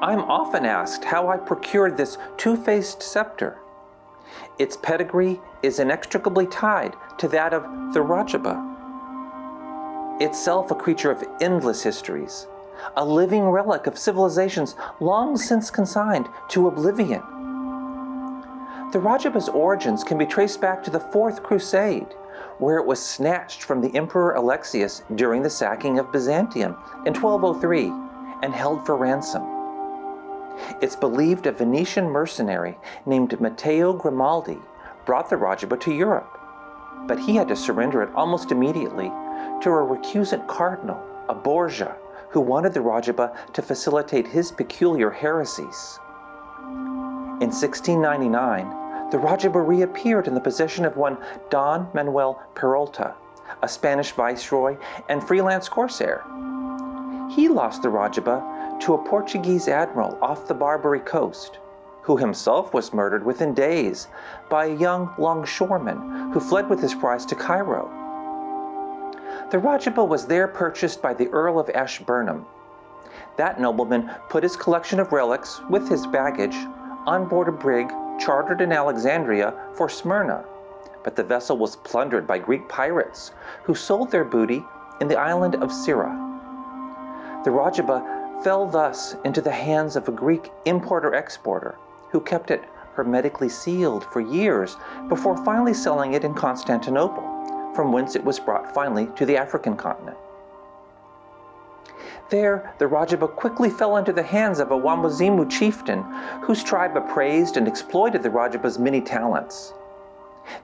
I'm often asked how I procured this two-faced scepter. Its pedigree is inextricably tied to that of the Rajaba, itself a creature of endless histories, a living relic of civilizations long since consigned to oblivion. The Rajaba's origins can be traced back to the Fourth Crusade, where it was snatched from the Emperor Alexius during the sacking of Byzantium in 1203 and held for ransom. It's believed a Venetian mercenary named Matteo Grimaldi brought the Rajaba to Europe, but he had to surrender it almost immediately to a recusant cardinal, a Borgia, who wanted the Rajaba to facilitate his peculiar heresies. In 1699, the Rajaba reappeared in the possession of one Don Manuel Peralta, a Spanish viceroy and freelance corsair. He lost the Rajaba to a Portuguese admiral off the Barbary coast, who himself was murdered within days by a young longshoreman who fled with his prize to Cairo. The Rajaba was there purchased by the Earl of Ashburnham. That nobleman put his collection of relics with his baggage on board a brig chartered in Alexandria for Smyrna, but the vessel was plundered by Greek pirates who sold their booty in the island of Syra. The Rajaba fell thus into the hands of a Greek importer-exporter who kept it hermetically sealed for years before finally selling it in Constantinople, from whence it was brought finally to the African continent. There, the Rajaba quickly fell into the hands of a Wamwazimu chieftain whose tribe appraised and exploited the Rajaba's many talents.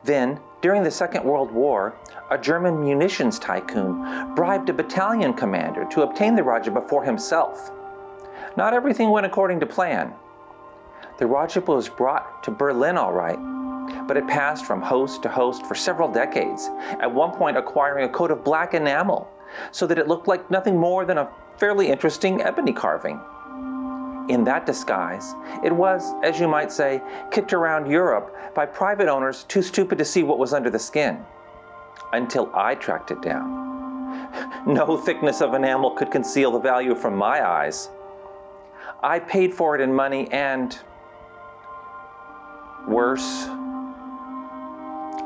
Then, during the Second World War, a German munitions tycoon bribed a battalion commander to obtain the Rajaba for himself. Not everything went according to plan. The Rajaba was brought to Berlin all right, but it passed from host to host for several decades, at one point acquiring a coat of black enamel, so that it looked like nothing more than a fairly interesting ebony carving. In that disguise, it was, as you might say, kicked around Europe by private owners too stupid to see what was under the skin. Until I tracked it down. No thickness of enamel could conceal the value from my eyes. I paid for it in money and, worse,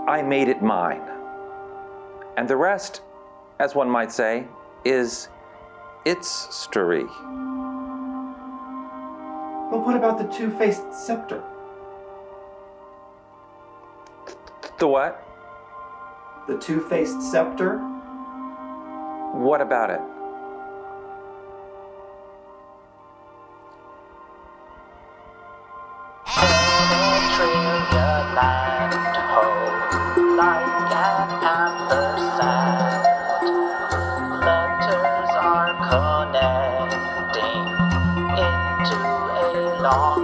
I made it mine. And the rest, as one might say, is its story. But what about the two-faced scepter? The what? The two-faced scepter? What about it? Penetralia land, ho, like an anther sand. Letters are connecting into a long